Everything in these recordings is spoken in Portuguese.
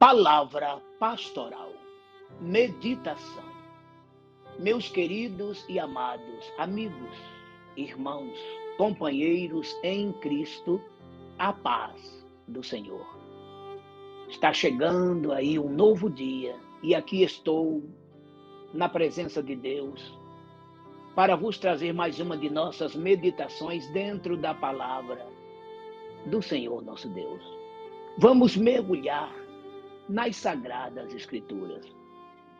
Palavra pastoral, meditação. Meus queridos e amados amigos, irmãos, companheiros em Cristo, a paz do Senhor. Está chegando aí um novo dia e aqui estou na presença de Deus para vos trazer mais uma de nossas meditações dentro da palavra do Senhor nosso Deus. Vamos mergulhar nas Sagradas Escrituras.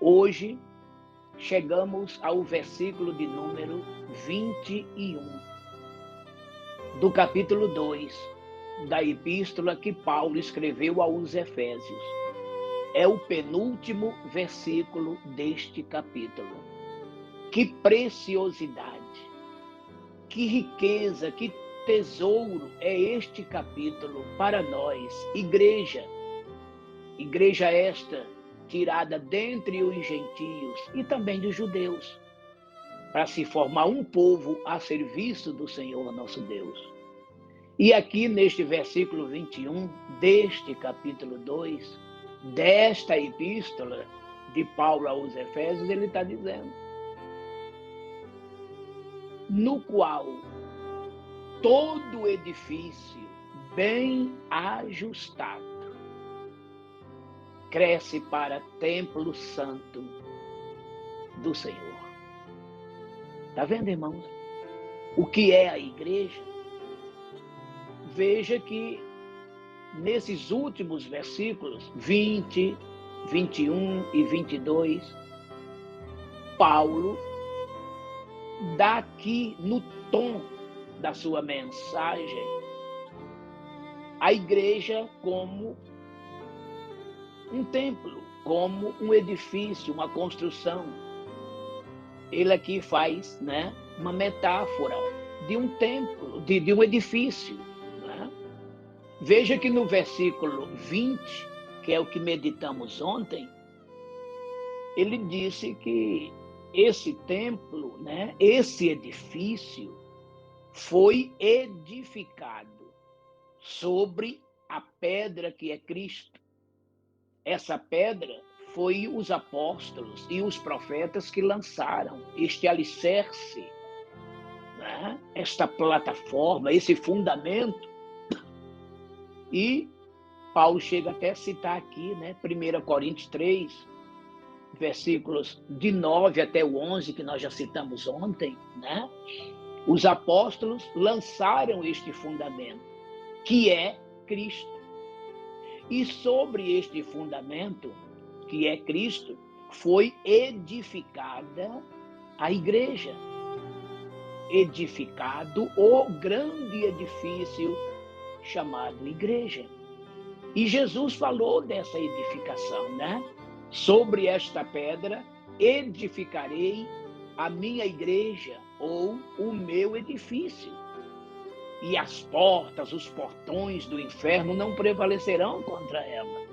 Hoje, chegamos ao versículo de número 21 do capítulo 2 da epístola que Paulo escreveu aos Efésios. É o penúltimo versículo deste capítulo. Que preciosidade, que riqueza, que tesouro é este capítulo para nós, igreja. Igreja esta tirada dentre os gentios e também dos judeus, para se formar um povo a serviço do Senhor nosso Deus. E aqui neste versículo 21 deste capítulo 2, desta epístola de Paulo aos Efésios, ele está dizendo: no qual todo edifício bem ajustado cresce para templo santo do Senhor. Está vendo, irmãos? O que é a igreja? Veja que nesses últimos versículos, 20, 21 e 22, Paulo dá aqui no tom da sua mensagem a igreja como um templo, como um edifício, uma construção. Ele aqui faz, uma metáfora de um templo, de um edifício. Veja que no versículo 20, que é o que meditamos ontem, ele disse que esse templo, esse edifício, foi edificado sobre a pedra que é Cristo. Essa pedra foi os apóstolos e os profetas que lançaram este alicerce, esta plataforma, esse fundamento. E Paulo chega até a citar aqui, 1 Coríntios 3, versículos de 9 até o 11, que nós já citamos ontem, Os apóstolos lançaram este fundamento, que é Cristo. E sobre este fundamento, que é Cristo, foi edificada a igreja. Edificado o grande edifício chamado igreja. E Jesus falou dessa edificação, Sobre esta pedra edificarei a minha igreja, ou o meu edifício. E as portas, os portões do inferno não prevalecerão contra ela.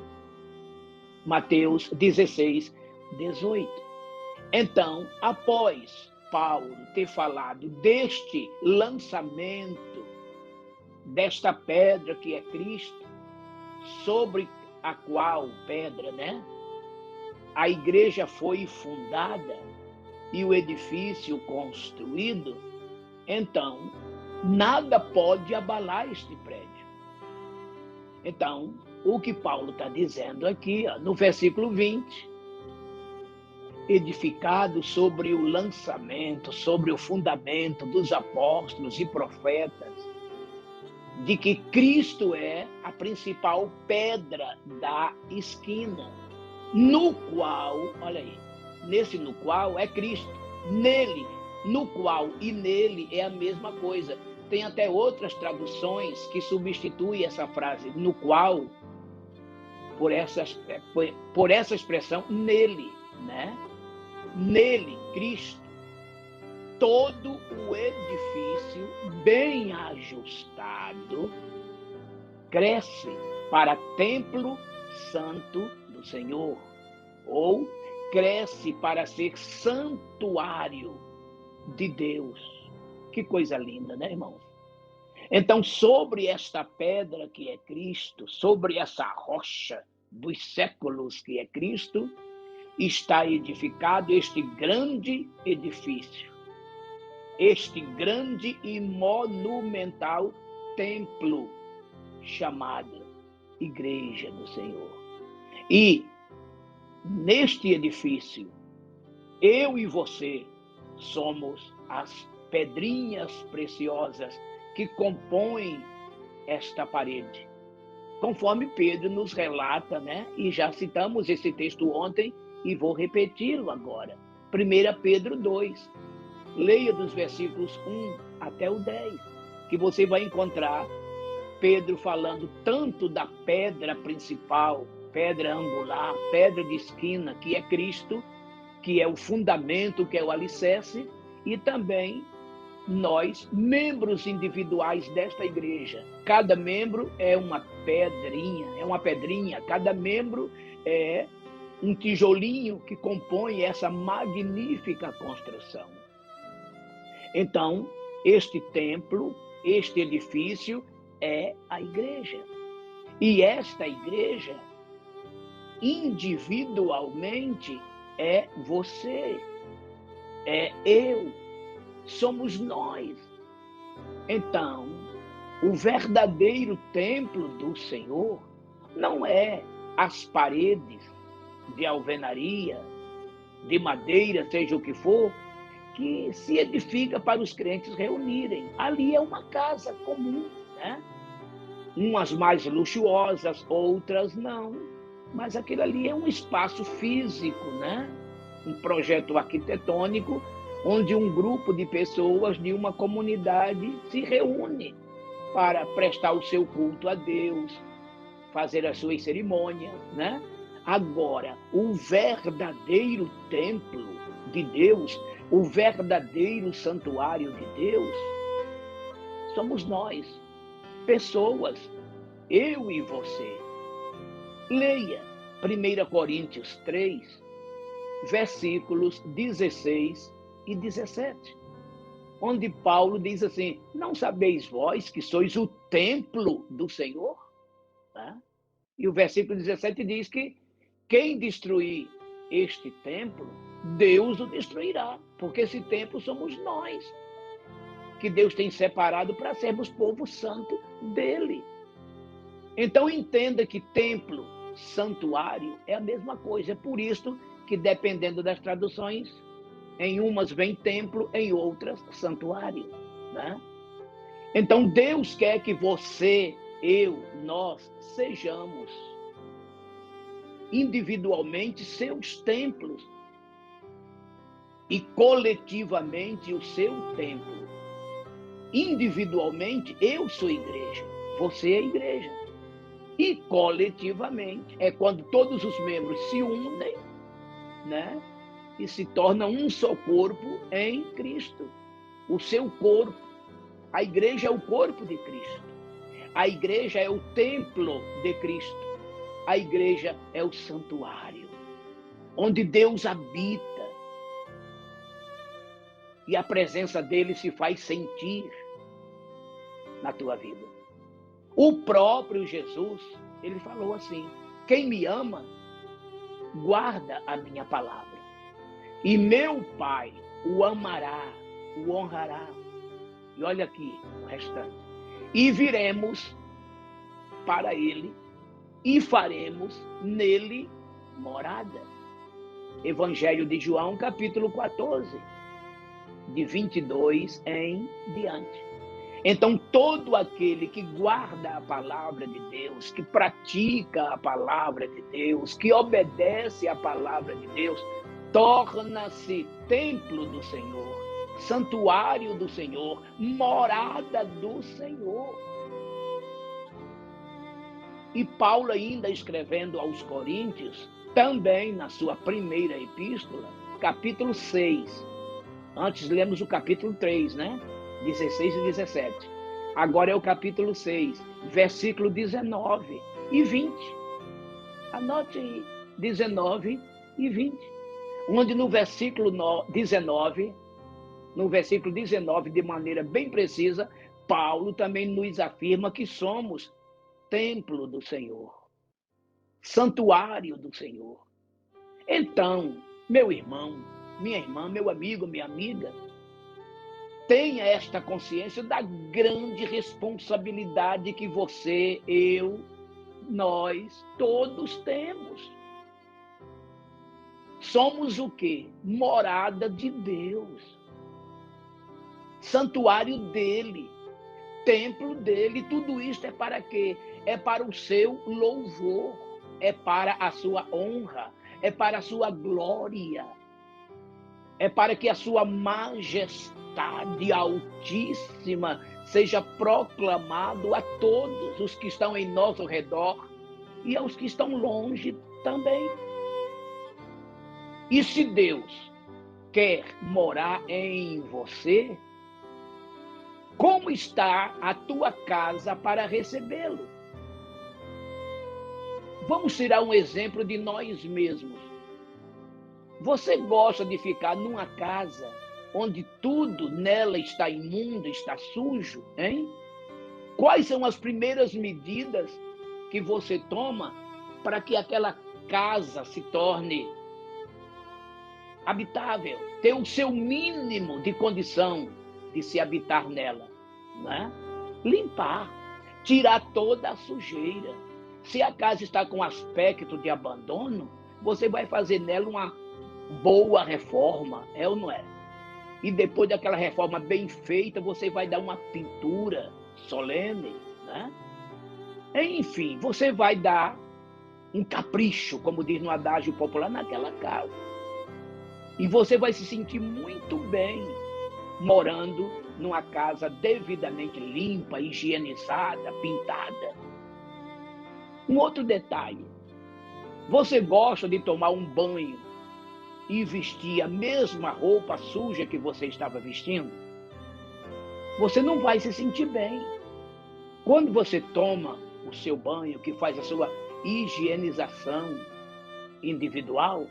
Mateus 16, 18. Então, após Paulo ter falado deste lançamento, desta pedra que é Cristo, sobre a qual pedra, a igreja foi fundada e o edifício construído, então, nada pode abalar este prédio. Então, o que Paulo está dizendo aqui, no versículo 20, edificado sobre o lançamento, sobre o fundamento dos apóstolos e profetas, de que Cristo é a principal pedra da esquina, no qual, olha aí, nesse no qual é Cristo, nele, no qual e nele é a mesma coisa. Tem até outras traduções que substituem essa frase, no qual, por essa expressão, nele, Nele, Cristo, todo o edifício bem ajustado cresce para templo santo do Senhor, ou cresce para ser santuário de Deus. Que coisa linda, irmãos? Então, sobre esta pedra que é Cristo, sobre essa rocha dos séculos, que é Cristo, está edificado este grande edifício, este grande e monumental templo chamado Igreja do Senhor. E neste edifício, eu e você somos as pedrinhas preciosas que compõem esta parede. Conforme Pedro nos relata, né? E já citamos esse texto ontem e vou repeti-lo agora. 1 Pedro 2. Leia dos versículos 1 até o 10, que você vai encontrar Pedro falando tanto da pedra principal, pedra angular, pedra de esquina, que é Cristo, que é o fundamento, que é o alicerce, e também nós, membros individuais desta igreja. Cada membro é uma pedrinha, cada membro é um tijolinho que compõe essa magnífica construção. Então, este templo, este edifício é a igreja. E esta igreja, individualmente, é você, é eu, somos nós. Então, o verdadeiro templo do Senhor não é as paredes de alvenaria, de madeira, seja o que for, que se edifica para os crentes reunirem. Ali é uma casa comum, né? Umas mais luxuosas, outras não. Mas aquilo ali é um espaço físico, né? Um projeto arquitetônico onde um grupo de pessoas de uma comunidade se reúne para prestar o seu culto a Deus, fazer as suas cerimônias, né? Agora, o verdadeiro templo de Deus, o verdadeiro santuário de Deus, somos nós, pessoas, eu e você. Leia 1 Coríntios 3, versículos 16 e 17, onde Paulo diz assim: não sabeis vós que sois o templo do Senhor? Né? E o versículo 17 diz que quem destruir este templo, Deus o destruirá, porque esse templo somos nós, que Deus tem separado para sermos povo santo dele. Então entenda que templo, santuário é a mesma coisa. É por isso que, dependendo das traduções, em umas vem templo, em outras santuário, né? Então Deus quer que você, eu, nós sejamos individualmente seus templos e coletivamente o seu templo. Individualmente eu sou igreja, você é igreja. E coletivamente é quando todos os membros se unem, né? E se tornam um só corpo em Cristo. O seu corpo. A igreja é o corpo de Cristo. A igreja é o templo de Cristo. A igreja é o santuário, onde Deus habita. E a presença dele se faz sentir na tua vida. O próprio Jesus, ele falou assim: quem me ama, guarda a minha palavra. E meu Pai o amará, o honrará. E olha aqui o restante. E viremos para ele e faremos nele morada. Evangelho de João, capítulo 14, de 22 em diante. Então, todo aquele que guarda a palavra de Deus, que pratica a palavra de Deus, que obedece à palavra de Deus, torna-se templo do Senhor, santuário do Senhor, morada do Senhor. E Paulo, ainda escrevendo aos Coríntios, também na sua primeira epístola, capítulo 6, antes lemos o capítulo 3, né? 16 e 17. Agora é o capítulo 6, versículo 19 e 20. Anote aí, 19 e 20. Onde no versículo 19, de maneira bem precisa, Paulo também nos afirma que somos templo do Senhor. santuário do Senhor. Então, meu irmão, minha irmã, meu amigo, minha amiga, tenha esta consciência da grande responsabilidade que você, eu, nós, todos temos. Somos o quê? Morada de Deus. Santuário dele. Templo dele. Tudo isso é para quê? É para o seu louvor. É para a sua honra. É para a sua glória. É para que a sua majestade altíssima seja proclamado a todos os que estão em nosso redor e aos que estão longe também. E se Deus quer morar em você, como está a tua casa para recebê-lo? Vamos tirar um exemplo de nós mesmos. Você gosta de ficar numa casa onde tudo nela está imundo, está sujo, hein? Quais são as primeiras medidas que você toma para que aquela casa se torne habitável, ter o seu mínimo de condição de se habitar nela, né? Limpar, tirar toda a sujeira. Se a casa está com aspecto de abandono, você vai fazer nela uma boa reforma, é ou não é? E depois daquela reforma bem feita, você vai dar uma pintura solene, né? Enfim, você vai dar um capricho, como diz no adágio popular, naquela casa. E você vai se sentir muito bem morando numa casa devidamente limpa, higienizada, pintada. Um outro detalhe. Você gosta de tomar um banho e vestir a mesma roupa suja que você estava vestindo? Você não vai se sentir bem. Quando você toma o seu banho, que faz a sua higienização individual,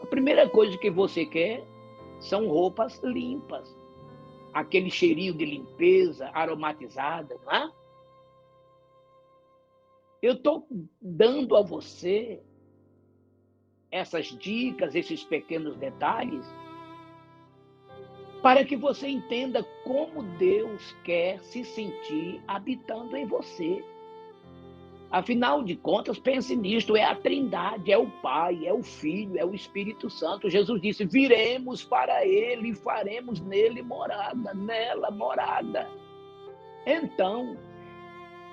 a primeira coisa que você quer são roupas limpas. Aquele cheirinho de limpeza, aromatizada, não é? Eu estou dando a você essas dicas, esses pequenos detalhes, para que você entenda como Deus quer se sentir habitando em você. Afinal de contas, pense nisto, é a Trindade, é o Pai, é o Filho, é o Espírito Santo. Jesus disse, viremos para Ele e faremos nele morada, nela morada. Então,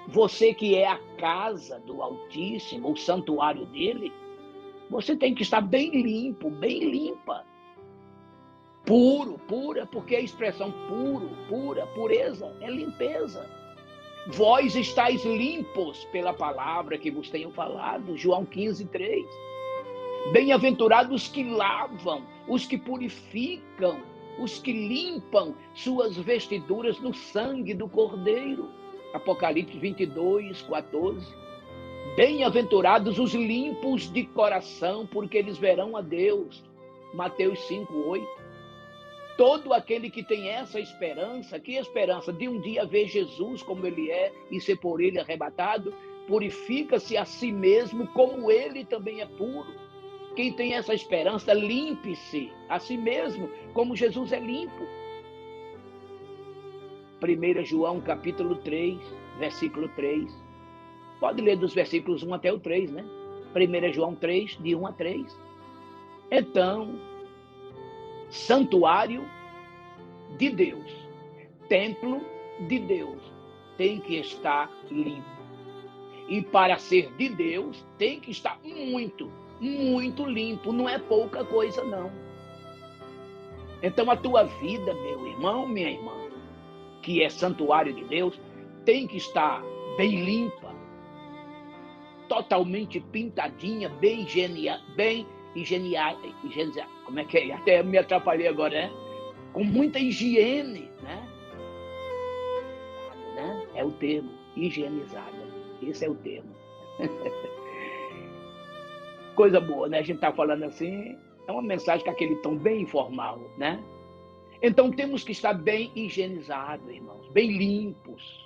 você que é a casa do Altíssimo, o santuário dele, você tem que estar bem limpo, bem limpa. Puro, pura, porque a expressão puro, pura, pureza é limpeza. Vós estáis limpos pela palavra que vos tenho falado, João 15:3. Bem-aventurados os que lavam, os que purificam, os que limpam suas vestiduras no sangue do Cordeiro, Apocalipse 22:14. Bem-aventurados os limpos de coração, porque eles verão a Deus, Mateus 5:8. Todo aquele que tem essa esperança, que esperança de um dia ver Jesus como ele é e ser por ele arrebatado, purifica-se a si mesmo como ele também é puro. Quem tem essa esperança, limpe-se a si mesmo como Jesus é limpo. 1 João capítulo 3, versículo 3. Pode ler dos versículos 1 até o 3, né? 1 João 3, de 1 a 3. Então, santuário de Deus, templo de Deus, tem que estar limpo. E para ser de Deus, tem que estar muito, muito limpo. Não é pouca coisa, não. Então, a tua vida, meu irmão, minha irmã, que é santuário de Deus, tem que estar bem limpa, totalmente pintadinha, bem higienizada. Como é que é? Até me atrapalhei agora, né? Com muita higiene, né? É o termo, higienizada. Esse é o termo. Coisa boa, né? A gente está falando assim, é uma mensagem com aquele tom bem informal, né? Então temos que estar bem higienizados, irmãos, bem limpos.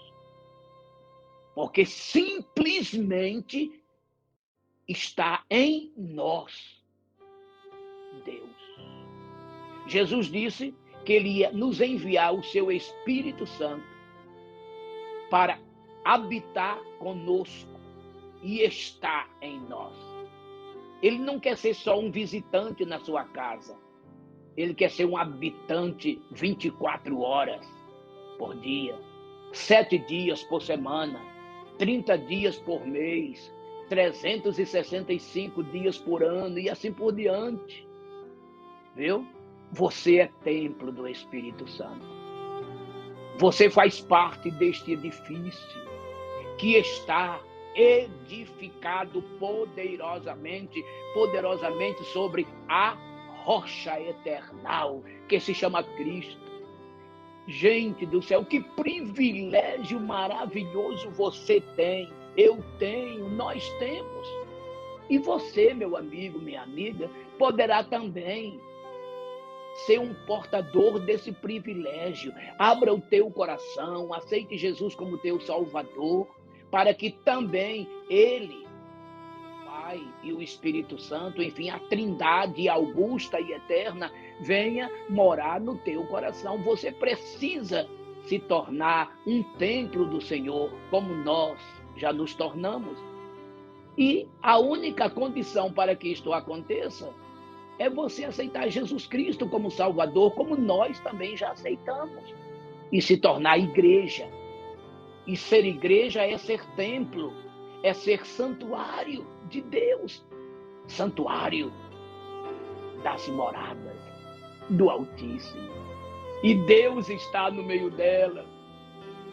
Porque simplesmente está em nós, Deus. Jesus disse que ele ia nos enviar o seu Espírito Santo para habitar conosco e estar em nós. Ele não quer ser só um visitante na sua casa. Ele quer ser um habitante 24 horas por dia, 7 dias por semana, 30 dias por mês, 365 dias por ano e assim por diante. Viu? Você é templo do Espírito Santo. Você faz parte deste edifício que está edificado poderosamente sobre a rocha eternal que se chama Cristo. Gente do céu, que privilégio maravilhoso você tem, eu tenho, nós temos. E você, meu amigo, minha amiga, poderá também ser um portador desse privilégio. Abra o teu coração, aceite Jesus como teu Salvador, para que também Ele, o Pai e o Espírito Santo, enfim, a Trindade augusta e eterna, venha morar no teu coração. Você precisa se tornar um templo do Senhor, como nós já nos tornamos. E a única condição para que isto aconteça é você aceitar Jesus Cristo como Salvador, como nós também já aceitamos, e se tornar igreja. E ser igreja é ser templo, é ser santuário de Deus, santuário das moradas do Altíssimo. E Deus está no meio dela,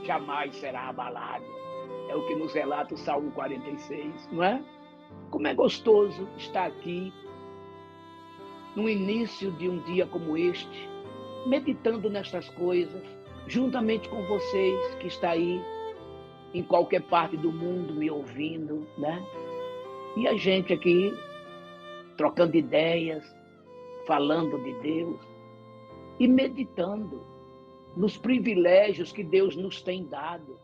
jamais será abalada. É o que nos relata o Salmo 46, não é? Como é gostoso estar aqui, no início de um dia como este, meditando nestas coisas, juntamente com vocês que está aí, em qualquer parte do mundo, me ouvindo, né? E a gente aqui, trocando ideias, falando de Deus e meditando nos privilégios que Deus nos tem dado.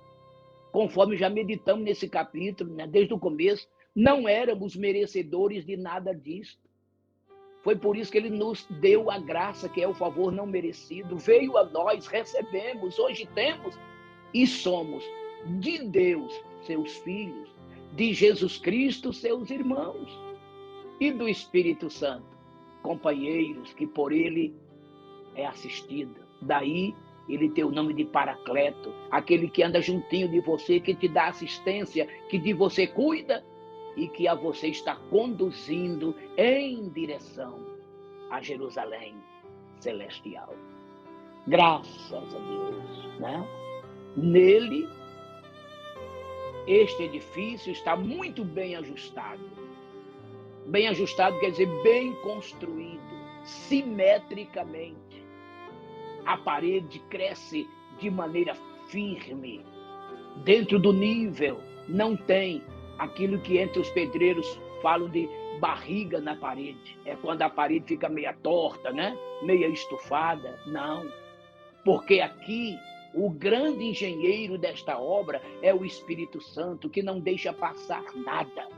Conforme já meditamos nesse capítulo, né? Desde o começo, não éramos merecedores de nada disso. Foi por isso que ele nos deu a graça, que é o favor não merecido. Veio a nós, recebemos, hoje temos e somos de Deus, seus filhos, de Jesus Cristo, seus irmãos, e do Espírito Santo, companheiros, que por ele é assistido. Daí ele tem o nome de Paracleto, aquele que anda juntinho de você, que te dá assistência, que de você cuida e que a você está conduzindo em direção a Jerusalém celestial. Graças a Deus, né? Nele, este edifício está muito bem ajustado. Bem ajustado quer dizer bem construído, simetricamente. A parede cresce de maneira firme, dentro do nível. Não tem aquilo que entre os pedreiros falam de barriga na parede. É quando a parede fica meia torta, né? Meia estufada. Não. Porque aqui o grande engenheiro desta obra é o Espírito Santo, que não deixa passar nada.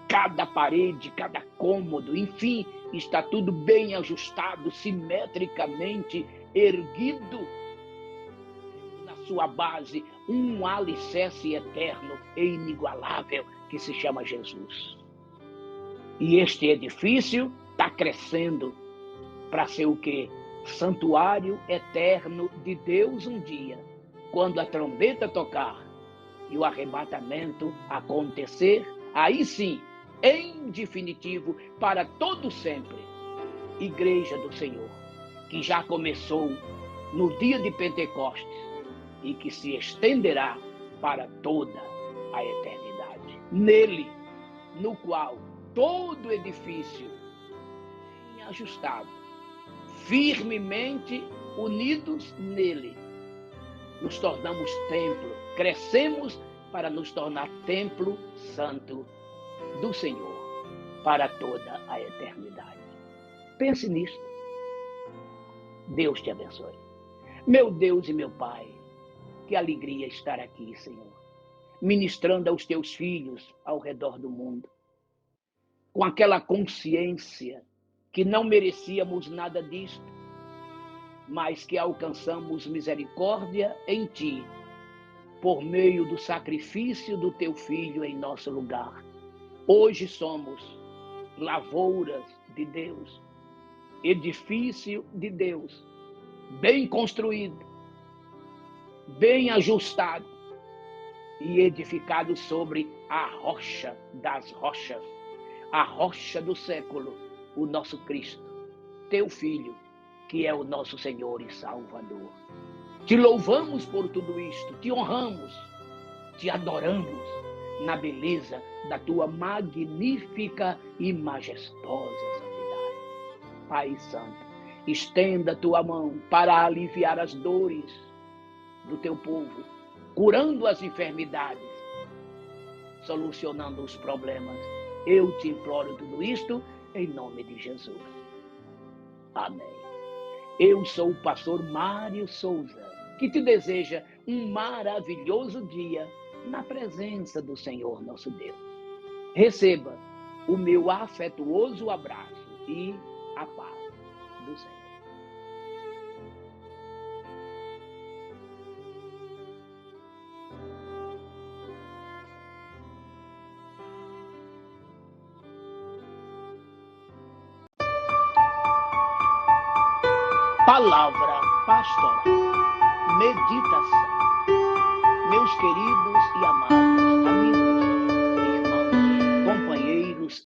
Cada parede, cada cômodo, enfim, está tudo bem ajustado, simetricamente erguido. Na sua base, um alicerce eterno e inigualável, que se chama Jesus. E este edifício está crescendo para ser o quê? Santuário eterno de Deus um dia, quando a trombeta tocar e o arrebatamento acontecer, aí sim, em definitivo, para todo sempre, Igreja do Senhor, que já começou no dia de Pentecostes e que se estenderá para toda a eternidade. Nele, no qual todo edifício bem ajustado, firmemente unidos nele, nos tornamos templo, crescemos para nos tornar templo santo do Senhor para toda a eternidade. Pense nisto. Deus te abençoe. Meu Deus e meu Pai, que alegria estar aqui, Senhor, ministrando aos teus filhos ao redor do mundo. com aquela consciência que não merecíamos nada disto, mas que alcançamos misericórdia em Ti, por meio do sacrifício do Teu Filho em nosso lugar. Hoje somos lavouras de Deus, edifício de Deus, bem construído, bem ajustado e edificado sobre a rocha das rochas, a rocha do século, o nosso Cristo, Teu Filho, que é o nosso Senhor e Salvador. Te louvamos por tudo isto, te honramos, te adoramos na beleza da Tua magnífica e majestosa santidade. Pai Santo, estenda a Tua mão para aliviar as dores do Teu povo, curando as enfermidades, solucionando os problemas. Eu te imploro tudo isto em nome de Jesus. Amém. Eu sou o pastor Mário Souza, que te deseja um maravilhoso dia na presença do Senhor nosso Deus. Receba o meu afetuoso abraço e a paz do Senhor. Palavra pastoral, meditação. Meus queridos e amados amigos,